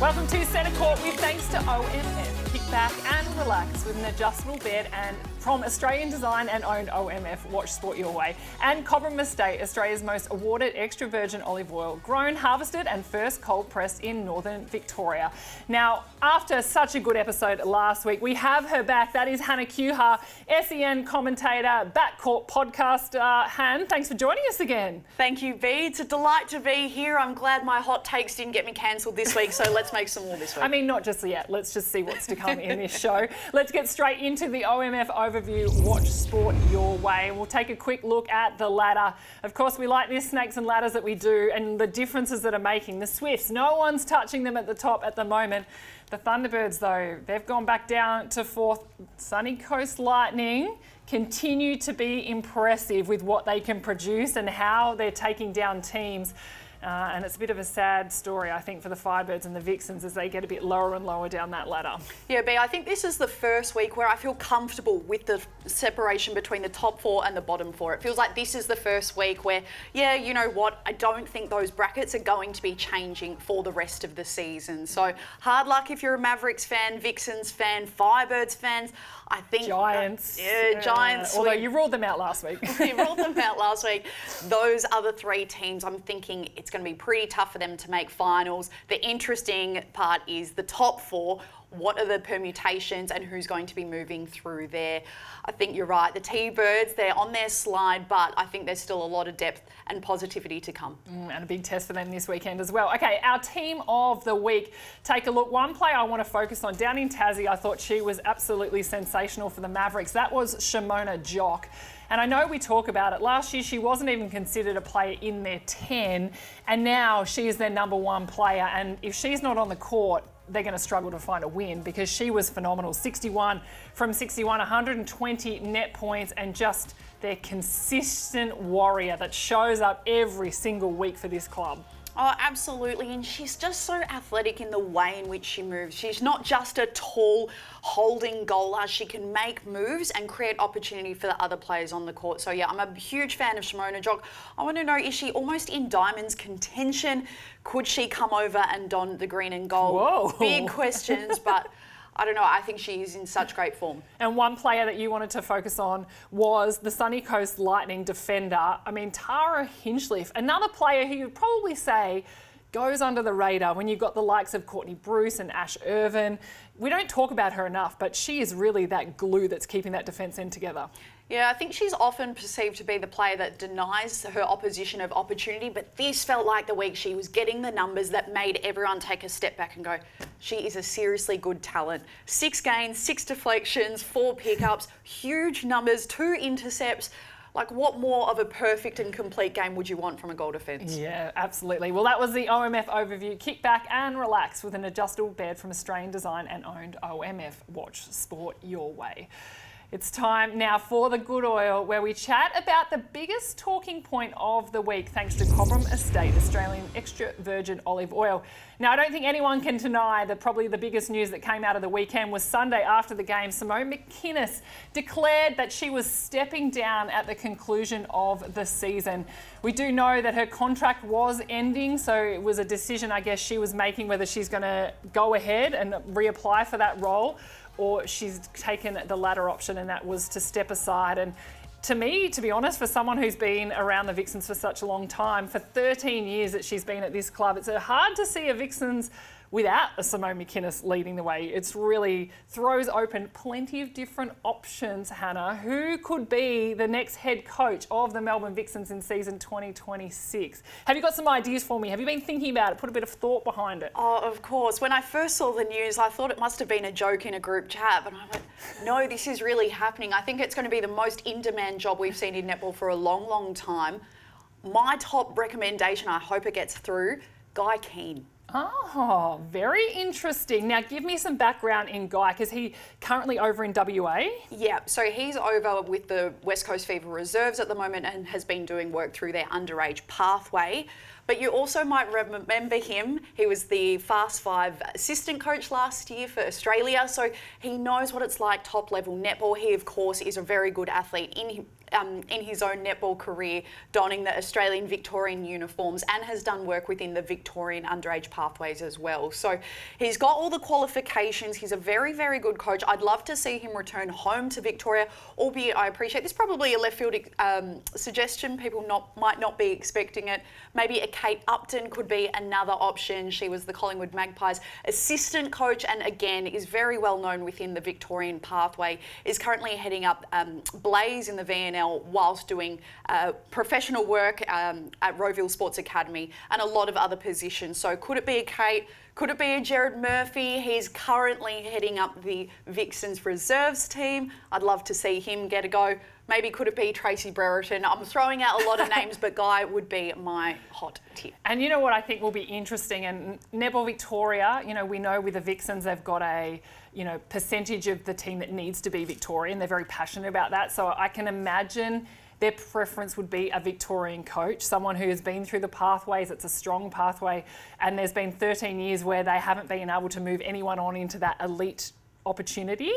Welcome to Centre Court with thanks to OMF. Kick back and relax with an adjustable bed and from Australian design and owned OMF. Watch sport your way. And Cobram Estate, Australia's most awarded extra virgin olive oil, grown, harvested and first cold pressed in northern Victoria. Now, after such a good episode last week, we have her back. That is Hannah Kuhar, SEN commentator, Backcourt podcaster. Han, thanks for joining us again. Thank you, B. It's a delight to be here. I'm glad my hot takes didn't get me cancelled this week, so let's make some more this week. I mean, not just yet. Let's just see what's to come in this show. Let's get straight into the OMF Overview. Watch sport your way. We'll take a quick look at the ladder. Of course, we like these snakes and ladders that we do and the differences that are making. The Swifts, no one's touching them at the top at the moment. The Thunderbirds, though, they've gone back down to fourth. Sunny Coast Lightning continue to be impressive with what they can produce and how they're taking down teams. And it's a bit of a sad story, I think, for the Firebirds and the Vixens as they get a bit lower and lower down that ladder. Yeah, B, I think this is the first week where I feel comfortable with the separation between the top four and the bottom four. It feels like this is the first week where, yeah, you know what, I don't think those brackets are going to be changing for the rest of the season. So hard luck if you're a Mavericks fan, Vixens fan, Firebirds fans. I think Giants. Giants. Although you ruled them out last week. We ruled them out last week. Those other three teams, I'm thinking it's going to be pretty tough for them to make finals. The interesting part is the top four. What are the permutations and who's going to be moving through there? I think you're right. The T-Birds, they're on their slide, but I think there's still a lot of depth and positivity to come. And a big test for them this weekend as well. Okay, our team of the week. Take a look. One player I want to focus on. Down in Tassie, I thought she was absolutely sensational for the Mavericks. That was Shimona Jock. And I know we talk about it. Last year, she wasn't even considered a player in their 10, and now she is their number one player. And if she's not on the court, they're going to struggle to find a win because she was phenomenal. 61 from 61, 120 net points, and just their consistent warrior that shows up every single week for this club. Oh, absolutely. And she's just so athletic in the way in which she moves. She's not just a tall holding goaler. She can make moves and create opportunity for the other players on the court. So, yeah, I'm a huge fan of Shimona Jock. I want to know, is she almost in Diamond's contention? Could she come over and don the green and gold? Whoa. Big questions, but I don't know. I think she is in such great form. And one player that you wanted to focus on was the Sunny Coast Lightning defender. I mean, Tara Hinchcliffe, another player who you'd probably say goes under the radar when you've got the likes of Courtney Bruce and Ash Irvin. We don't talk about her enough, but she is really that glue that's keeping that defence end together. Yeah, I think she's often perceived to be the player that denies her opposition of opportunity, but this felt like the week she was getting the numbers that made everyone take a step back and go, she is a seriously good talent. 6 gains, 6 deflections, 4 pickups, huge numbers, 2 intercepts. Like, what more of a perfect and complete game would you want from a goal defence? Yeah, absolutely. Well, that was the OMF Overview. Kick back and relax with an adjustable bed from Australian design and owned OMF. Watch sport your way. It's time now for the Good Oil, where we chat about the biggest talking point of the week, thanks to Cobram Estate, Australian extra virgin olive oil. Now, I don't think anyone can deny that probably the biggest news that came out of the weekend was Sunday after the game. Simone McInnes declared that she was stepping down at the conclusion of the season. We do know that her contract was ending, so it was a decision, I guess, she was making whether she's going to go ahead and reapply for that role, or she's taken the latter option, and that was to step aside. And to me, to be honest, for someone who's been around the Vixens for such a long time, for 13 years that she's been at this club, it's hard to see a Vixens without a Simone McInnes leading the way. It's really throws open plenty of different options, Hannah. Who could be the next head coach of the Melbourne Vixens in season 2026? Have you got some ideas for me? Have you been thinking about it? Put a bit of thought behind it. Oh, of course. When I first saw the news, I thought it must have been a joke in a group chat, but I'm like, no, this is really happening. I think it's going to be the most in-demand job we've seen in netball for a long, long time. My top recommendation, I hope it gets through, Guy Keane. Oh, very interesting. Now, give me some background in Guy, because he currently over in WA. Yeah, so he's over with the West Coast Fever Reserves at the moment and has been doing work through their underage pathway. But you also might remember him. He was the Fast 5 assistant coach last year for Australia, so he knows what it's like top-level netball. He, of course, is a very good athlete in his own netball career, donning the Australian Victorian uniforms, and has done work within the Victorian underage pathways as well. So he's got all the qualifications. He's a very, very good coach. I'd love to see him return home to Victoria, albeit I appreciate this, probably a left field suggestion. People might not be expecting it. Maybe a Kate Upton could be another option. She was the Collingwood Magpies assistant coach, and again is very well known within the Victorian pathway, is currently heading up Blaze in the VNL whilst doing professional work at Rowville Sports Academy and a lot of other positions. So could it be a Kate? Could it be a Jared Murphy? He's currently heading up the Vixens reserves team. I'd love to see him get a go. Maybe could it be Tracy Brereton? I'm throwing out a lot of names, but Guy would be my hot tip. And you know what I think will be interesting, and Netball Victoria, we know with the Vixens they've got a percentage of the team that needs to be Victorian. They're very passionate about that. So I can imagine their preference would be a Victorian coach, someone who has been through the pathways. It's a strong pathway, and there's been 13 years where they haven't been able to move anyone on into that elite opportunity.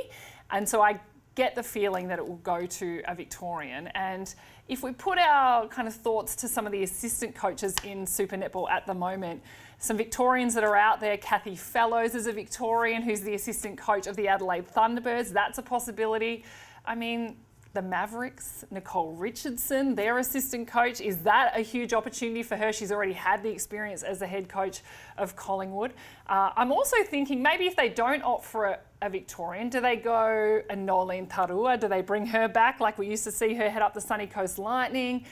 And so I get the feeling that it will go to a Victorian. And if we put our kind of thoughts to some of the assistant coaches in Super Netball at the moment, some Victorians that are out there, Kathy Fellows is a Victorian who's the assistant coach of the Adelaide Thunderbirds. That's a possibility. I mean, the Mavericks, Nicole Richardson, their assistant coach, is that a huge opportunity for her? She's already had the experience as the head coach of Collingwood. I'm also thinking maybe if they don't opt for a Victorian, do they go a Nolene Tarua? Do they bring her back like we used to see her head up the Sunny Coast Lightning?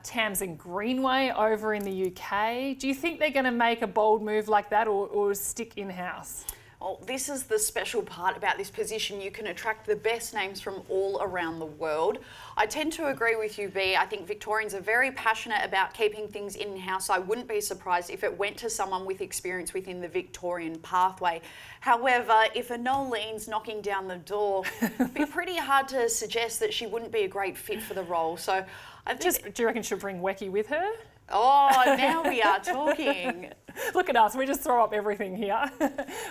Tamsin Greenway over in the UK. Do you think they're going to make a bold move like that or stick in-house? Well, this is the special part about this position. You can attract the best names from all around the world. I tend to agree with you, B. I think Victorians are very passionate about keeping things in-house. I wouldn't be surprised if it went to someone with experience within the Victorian pathway. However, if a Nolene's knocking down the door, it'd be pretty hard to suggest that she wouldn't be a great fit for the role. So I think... Do you reckon she'll bring Wecky with her? Oh, now we are talking. Look at us, we just throw up everything here.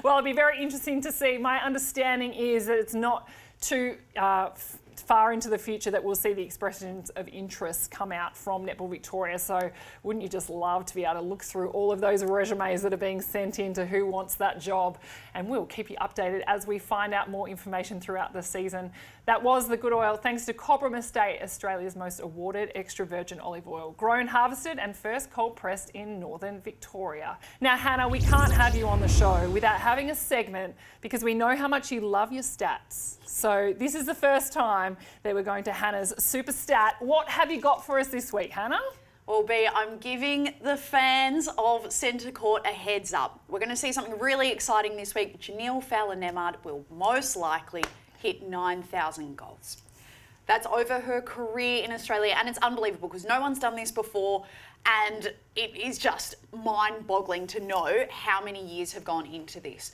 Well, it'll be very interesting to see. My understanding is that it's not too far into the future that we'll see the expressions of interest come out from Netball Victoria. So wouldn't you just love to be able to look through all of those resumes that are being sent in to who wants that job? And we'll keep you updated as we find out more information throughout the season. That was The Good Oil, thanks to Cobram Estate, Australia's most awarded extra virgin olive oil. Grown, harvested and first cold pressed in northern Victoria. Now, Hannah, we can't have you on the show without having a segment because we know how much you love your stats. So this is the first time that we're going to Hannah's Superstat. What have you got for us this week, Hannah? Well, B, I'm giving the fans of Centre Court a heads up. We're going to see something really exciting this week. Janelle Fowler-Nemard will most likely hit 9,000 goals. That's over her career in Australia, and it's unbelievable because no one's done this before, and it is just mind-boggling to know how many years have gone into this.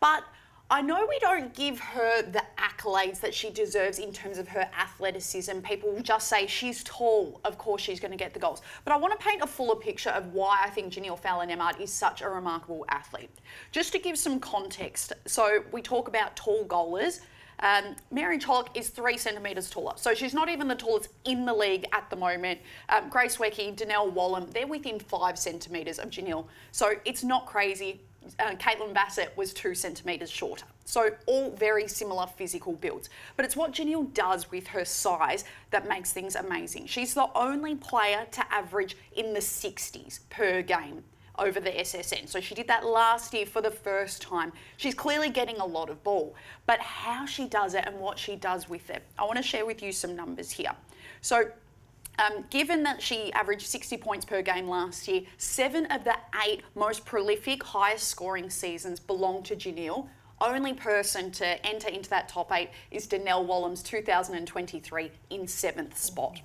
But I know we don't give her the accolades that she deserves in terms of her athleticism. People just say she's tall, of course she's going to get the goals. But I want to paint a fuller picture of why I think Janelle Fowler-Nemard is such a remarkable athlete. Just to give some context, so we talk about tall goalers. Mary Chollock is 3 centimetres taller, so she's not even the tallest in the league at the moment. Grace Wecky, Danelle Wallam, they're within 5 centimetres of Janelle, so it's not crazy. Caitlin Bassett was 2 centimetres shorter. So all very similar physical builds. But it's what Janelle does with her size that makes things amazing. She's the only player to average in the 60s per game over the SSN. So she did that last year for the first time. She's clearly getting a lot of ball, but how she does it and what she does with it, I want to share with you some numbers here. So given that she averaged 60 points per game last year, 7 of the 8 most prolific, highest scoring seasons belong to Janelle. Only person to enter into that top 8 is Danelle Wallam's 2023 in 7th spot.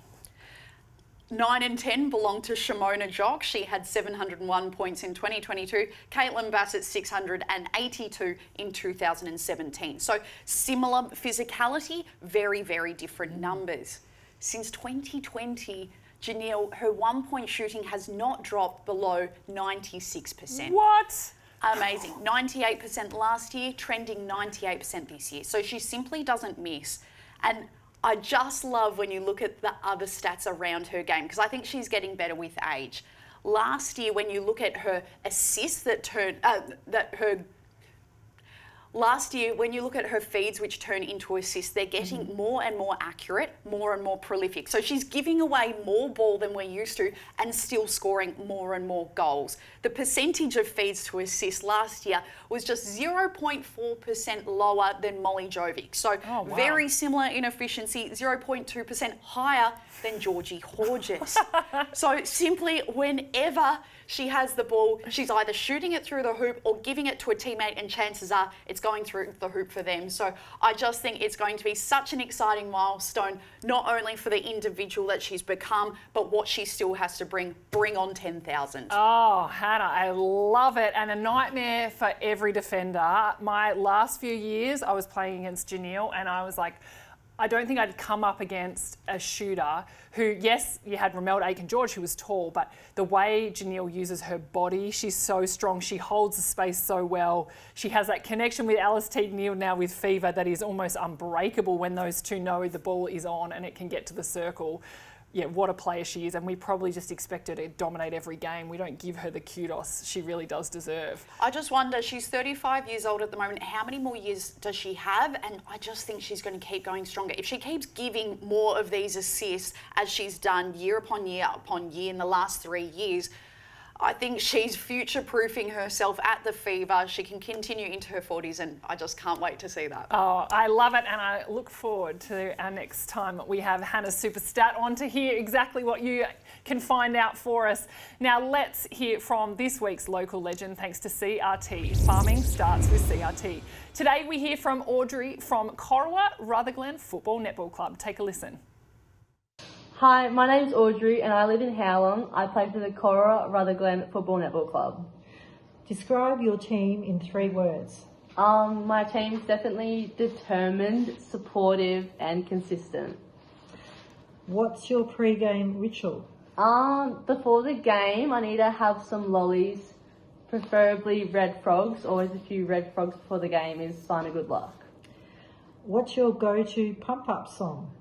9 and 10 belong to Shimona Jock. She had 701 points in 2022. Caitlin Bassett 682 in 2017. So similar physicality, very, very different numbers. Since 2020, Janelle, her 1-point shooting has not dropped below 96%. What? Amazing. 98% last year, trending 98% this year. So she simply doesn't miss. And I just love when you look at the other stats around her game, because I think she's getting better with age. Last year, when you look at her assists Last year, when you look at her feeds, which turn into assists, they're getting more and more accurate, more and more prolific. So she's giving away more ball than we're used to and still scoring more and more goals. The percentage of feeds to assists last year was just 0.4% lower than Molly Jovic. So very similar in efficiency, 0.2% higher than Georgie Horges. So simply whenever she has the ball, she's either shooting it through the hoop or giving it to a teammate, and chances are it's going through the hoop for them. So I just think it's going to be such an exciting milestone, not only for the individual that she's become, but what she still has to bring on 10,000. Oh, Hannah, I love it. And a nightmare for every defender. My last few years, I was playing against Janelle, and I was like, I don't think I'd come up against a shooter who, yes, you had Romelda Aiken-George, who was tall, but the way Janelle uses her body, she's so strong. She holds the space so well. She has that connection with Alice Teague-Neal now with Fever that is almost unbreakable when those two know the ball is on and it can get to the circle. Yeah, what a player she is, and we probably just expect her to dominate every game. We don't give her the kudos she really does deserve. I just wonder, she's 35 years old at the moment, how many more years does she have? And I just think she's going to keep going stronger. If she keeps giving more of these assists as she's done year upon year in the last 3 years, I think she's future-proofing herself at the Fever. She can continue into her 40s, and I just can't wait to see that. Oh, I love it, and I look forward to our next time we have Hannah's Superstat on to hear exactly what you can find out for us. Now, let's hear from this week's local legend, thanks to CRT. Farming starts with CRT. Today, we hear from Audrey from Kuhar Rutherglen Football Netball Club. Take a listen. Hi, my name's Audrey and I live in Howland. I play for the Kuhar Rutherglen Football Netball Club. Describe your team in 3 words. My team's definitely determined, supportive and consistent. What's your pre-game ritual? Before the game, I need to have some lollies, preferably red frogs. Always a few red frogs before the game is a sign of good luck. What's your go-to pump-up song?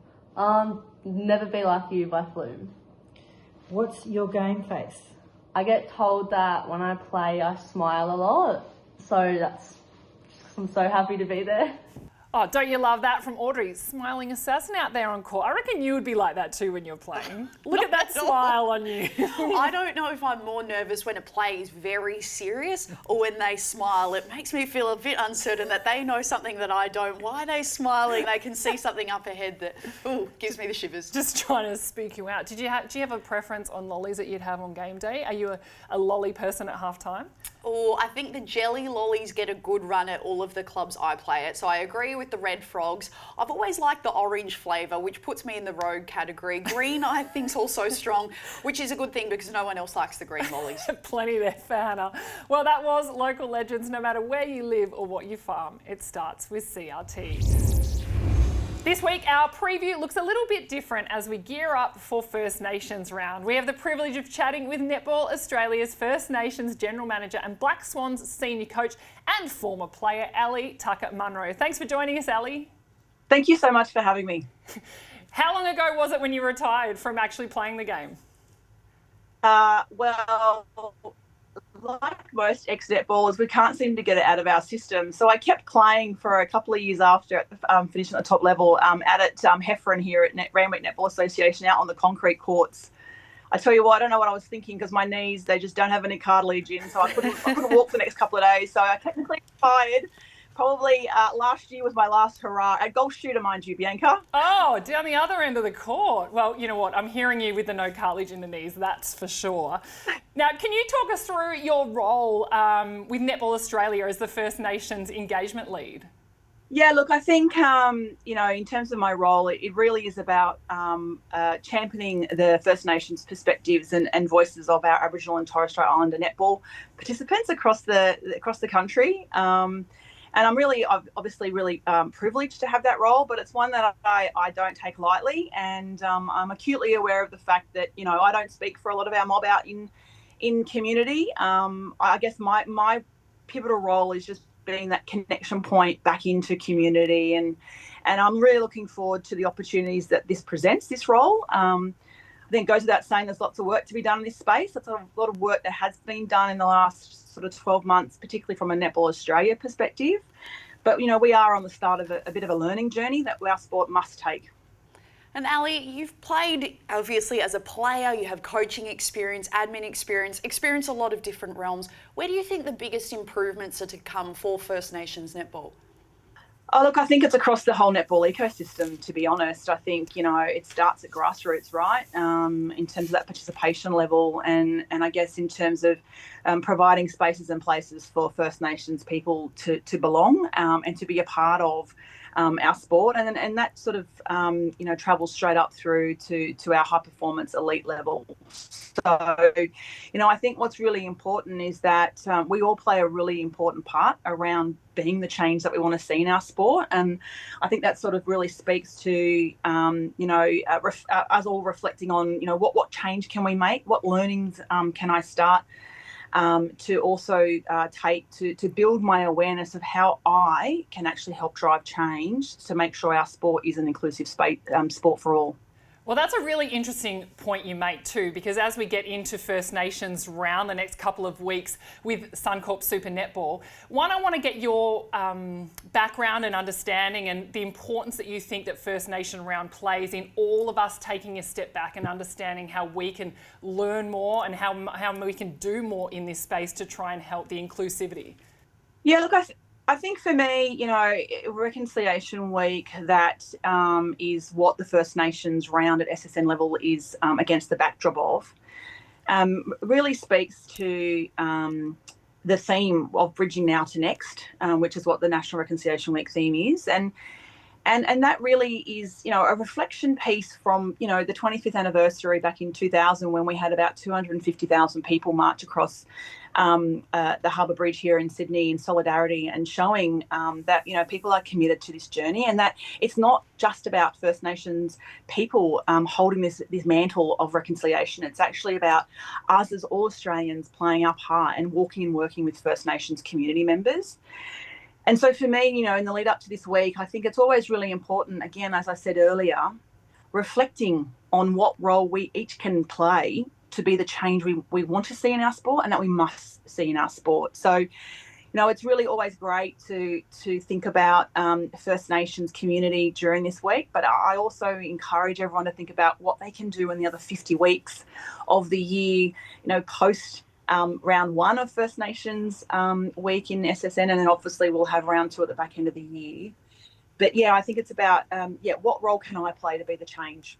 Never Be Like You by Flume. What's your game face? I get told that when I play, I smile a lot. So I'm so happy to be there. Oh, don't you love that from Audrey? Smiling assassin out there on court. I reckon you would be like that too when you're playing. Look at that smile on you. I don't know if I'm more nervous when a play is very serious or when they smile. It makes me feel a bit uncertain that they know something that I don't. Why are they smiling? They can see something up ahead that gives me the shivers. Just trying to spook you out. Do you have a preference on lollies that you'd have on game day? Are you a lolly person at halftime? Oh, I think the jelly lollies get a good run at all of the clubs I play at. So I agree with the red frogs. I've always liked the orange flavour, which puts me in the rogue category. Green, I think's also strong, which is a good thing because no one else likes the green lollies. Plenty there for Hannah. Well, that was Local Legends. No matter where you live or what you farm, it starts with CRT. This week, our preview looks a little bit different as we gear up for First Nations round. We have the privilege of chatting with Netball Australia's First Nations General Manager and Black Swans Senior Coach and former player, Ali Tucker-Munro. Thanks for joining us, Ali. Thank you so much for having me. How long ago was it when you retired from actually playing the game? Well, like most ex-netballers, we can't seem to get it out of our system. So I kept playing for a couple of years after finishing at the top level out at Heffron here at Randwick Netball Association out on the concrete courts. I tell you what, I don't know what I was thinking because my knees, they just don't have any cartilage in, so I couldn't walk the next couple of days. So I technically retired. Probably last year was my last hurrah. A golf shooter, mind you, Bianca. Oh, down the other end of the court. Well, you know what? I'm hearing you with the no cartilage in the knees, that's for sure. Now, can you talk us through your role with Netball Australia as the First Nations engagement lead? Yeah, look, I think, in terms of my role, it really is about championing the First Nations perspectives and voices of our Aboriginal and Torres Strait Islander netball participants across the country. And I'm obviously really privileged to have that role, but it's one that I don't take lightly. And I'm acutely aware of the fact that, I don't speak for a lot of our mob out in community. I guess my pivotal role is just being that connection point back into community and And I'm really looking forward to the opportunities that this presents, this role. I think it goes without saying there's lots of work to be done in this space. That's a lot of work that has been done in the last sort of 12 months, particularly from a Netball Australia perspective. But, we are on the start of a bit of a learning journey that our sport must take. And Ali, you've played obviously as a player, you have coaching experience, admin experience a lot of different realms. Where do you think the biggest improvements are to come for First Nations netball? Oh, look, I think it's across the whole netball ecosystem, to be honest. I think, it starts at grassroots, right, in terms of that participation level and I guess in terms of providing spaces and places for First Nations people to belong and to be a part of our sport. And that sort of, travels straight up through to our high performance elite level. So, I think what's really important is that we all play a really important part around being the change that we want to see in our sport. And I think that sort of really speaks to, us all reflecting on, what change can we make? What learnings can I start to also take to build my awareness of how I can actually help drive change to make sure our sport is an inclusive sport for all. Well, that's a really interesting point you make too, because as we get into First Nations round the next couple of weeks with Suncorp Super Netball, I want to get your background and understanding and the importance that you think that First Nation round plays in all of us taking a step back and understanding how we can learn more and how we can do more in this space to try and help the inclusivity. Yeah, look, I think for me, Reconciliation Week, that is what the First Nations round at SSN level is against the backdrop of, really speaks to the theme of bridging now to next, which is what the National Reconciliation Week theme is. And that really is, a reflection piece from, the 25th anniversary back in 2000 when we had about 250,000 people march across the Harbour Bridge here in Sydney in solidarity and showing that, people are committed to this journey and that it's not just about First Nations people holding this mantle of reconciliation. It's actually about us as all Australians playing our part and walking and working with First Nations community members. And so for me, in the lead up to this week, I think it's always really important, again, as I said earlier, reflecting on what role we each can play to be the change we want to see in our sport and that we must see in our sport. So, it's really always great to think about First Nations community during this week, but I also encourage everyone to think about what they can do in the other 50 weeks of the year, post round one of First Nations week in SSN, and then obviously we'll have round two at the back end of the year. But yeah, I think it's about, what role can I play to be the change?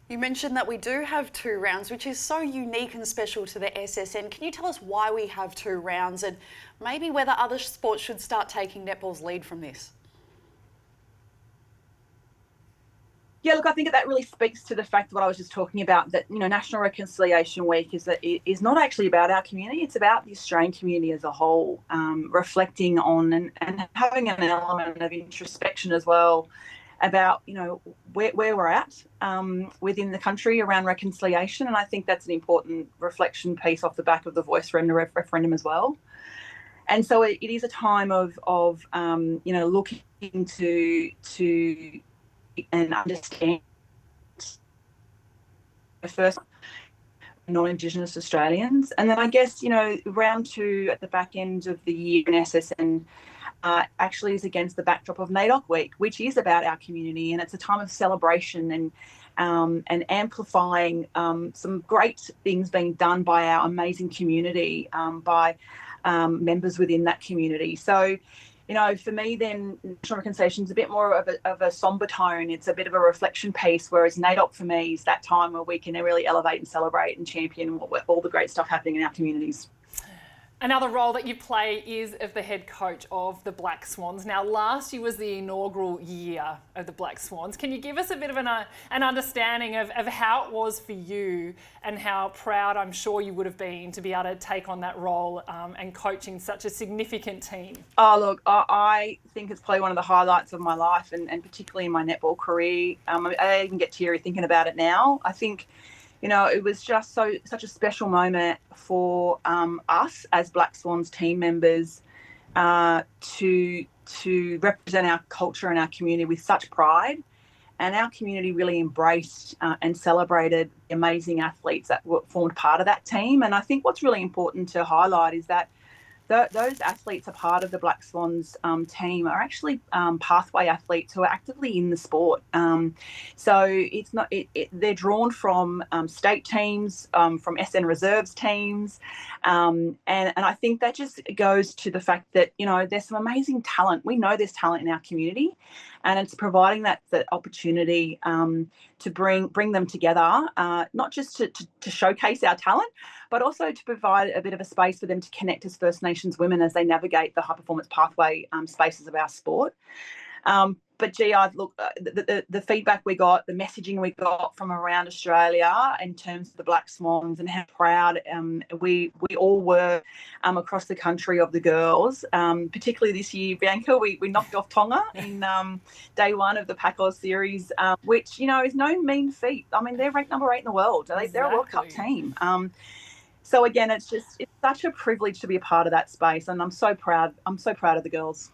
You mentioned that we do have 2 rounds, which is so unique and special to the SSN. Can you tell us why we have 2 rounds and maybe whether other sports should start taking netball's lead from this? Yeah, look, I think that really speaks to the fact what I was just talking about, that, National Reconciliation Week is not actually about our community, it's about the Australian community as a whole, reflecting on and having an element of introspection as well about, where we're at within the country around reconciliation. And I think that's an important reflection piece off the back of the Voice referendum as well. And so it is a time of looking to and understand first non-Indigenous Australians. And then I guess, round 2 at the back end of the year in SSN actually is against the backdrop of NAIDOC Week, which is about our community, and it's a time of celebration and amplifying some great things being done by our amazing community, by members within that community. So, for me then, National Reconciliation is a bit more of a sombre tone. It's a bit of a reflection piece, whereas NAIDOC for me is that time where we can really elevate and celebrate and champion all the great stuff happening in our communities. Another role that you play is of the head coach of the Black Swans. Now, last year was the inaugural year of the Black Swans. Can you give us a bit of an understanding of how it was for you and how proud I'm sure you would have been to be able to take on that role and coaching such a significant team? Oh, look, I think it's probably one of the highlights of my life and particularly in my netball career. I even get teary thinking about it now. I think, it was just such a special moment for us as Black Swans team members to to represent our culture and our community with such pride. And our community really embraced and celebrated the amazing athletes that formed part of that team. And I think what's really important to highlight is that those athletes are part of the Black Swans team are actually pathway athletes who are actively in the sport. So it's not they're drawn from state teams, from SN reserves teams, and I think that just goes to the fact that there's some amazing talent. We know there's talent in our community, and it's providing that opportunity to bring them together, not just to showcase our talent, but also to provide a bit of a space for them to connect as First Nations women as they navigate the high performance pathway spaces of our sport. But gee, the feedback we got, the messaging we got from around Australia in terms of the Black Swans and how proud we all were across the country of the girls, particularly this year, Bianca, we knocked off Tonga in day one of the PACOS series, which, is no mean feat. I mean, they're ranked number 8 in the world. They're a World Cup team. So again, it's such a privilege to be a part of that space, and I'm so proud. I'm so proud of the girls.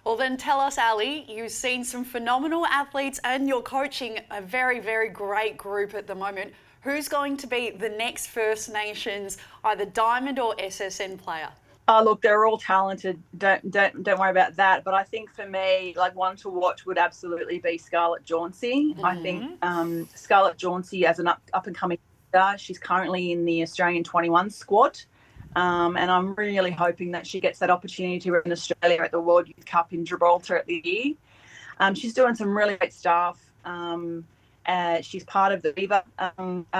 Well, then tell us, Ali, you've seen some phenomenal athletes and you're coaching a very, very great group at the moment. Who's going to be the next First Nations, either Diamond or SSN player? Oh, look, they're all talented. Don't worry about that. But I think for me, one to watch would absolutely be Scarlett Jauncey. Mm-hmm. I think Scarlett Jauncey, as an up and coming player, she's currently in the Australian 21 squad. And I'm really hoping that she gets that opportunity to represent Australia at the World Youth Cup in Gibraltar at the year. She's doing some really great stuff. She's part of the Viva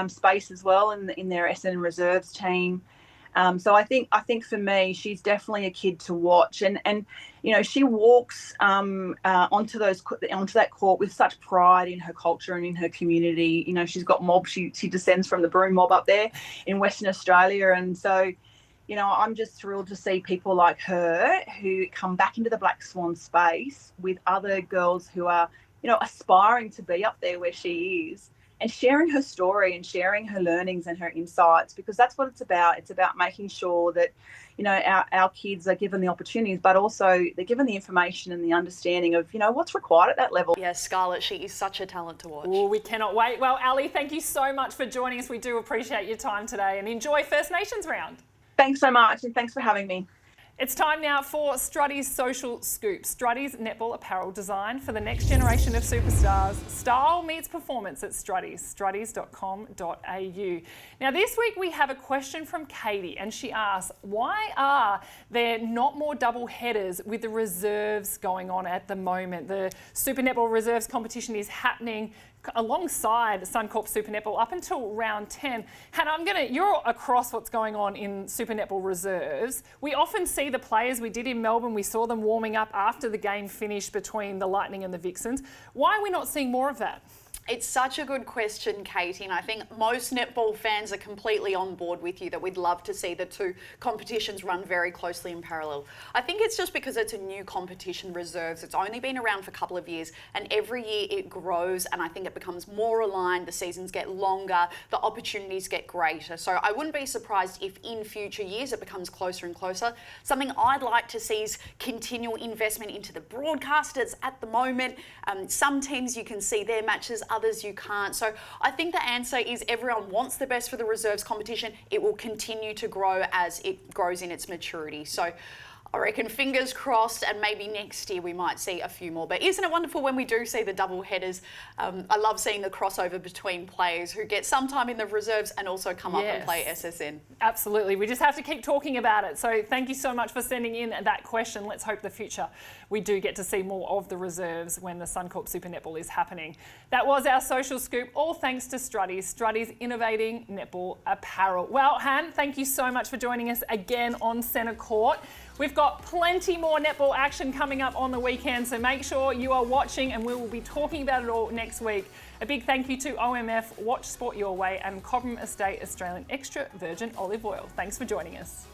space as well in their SN reserves team. So I think for me, she's definitely a kid to watch, and she walks onto that court with such pride in her culture and in her community. She's got mob. She descends from the Broome mob up there in Western Australia, and so. I'm just thrilled to see people like her who come back into the Black Swan space with other girls who are, aspiring to be up there where she is, and sharing her story and sharing her learnings and her insights, because that's what it's about. It's about making sure that, our kids are given the opportunities, but also they're given the information and the understanding of, what's required at that level. Yeah, Scarlett, she is such a talent to watch. Oh, we cannot wait. Well, Ali, thank you so much for joining us. We do appreciate your time today, and enjoy First Nations round. Thanks so much, and thanks for having me. It's time now for Struddy's Social Scoop. Struddy's netball apparel design for the next generation of superstars. Style meets performance at Struddy's, struddys.com.au. Now this week we have a question from Katie, and she asks, why are there not more double headers with the reserves going on at the moment? The Super Netball Reserves competition is happening alongside Suncorp Super Netball up until round 10. Hannah, you're across what's going on in Super Netball Reserves. We often see the players. We did in Melbourne. We saw them warming up after the game finished between the Lightning and the Vixens. Why are we not seeing more of that? It's such a good question, Katie, and I think most netball fans are completely on board with you that we'd love to see the two competitions run very closely in parallel. I think it's just because it's a new competition, Reserves. It's only been around for a couple of years, and every year it grows, and I think it becomes more aligned. The seasons get longer, the opportunities get greater. So I wouldn't be surprised if in future years it becomes closer and closer. Something I'd like to see is continual investment into the broadcasters at the moment. Some teams you can see their matches, others you can't. So I think the answer is everyone wants the best for the reserves competition. It will continue to grow as it grows in its maturity. So I reckon fingers crossed, and maybe next year we might see a few more. But isn't it wonderful when we do see the double headers? I love seeing the crossover between players who get some time in the reserves and also come up and play SSN. Absolutely. We just have to keep talking about it. So thank you so much for sending in that question. Let's hope the future we do get to see more of the reserves when the Suncorp Super Netball is happening. That was our social scoop, all thanks to Struddy. Struddy's innovating netball apparel. Well, Han, thank you so much for joining us again on Centre Court. We've got plenty more netball action coming up on the weekend, so make sure you are watching, and we will be talking about it all next week. A big thank you to OMF, Watch Sport Your Way, and Cobram Estate Australian Extra Virgin Olive Oil. Thanks for joining us.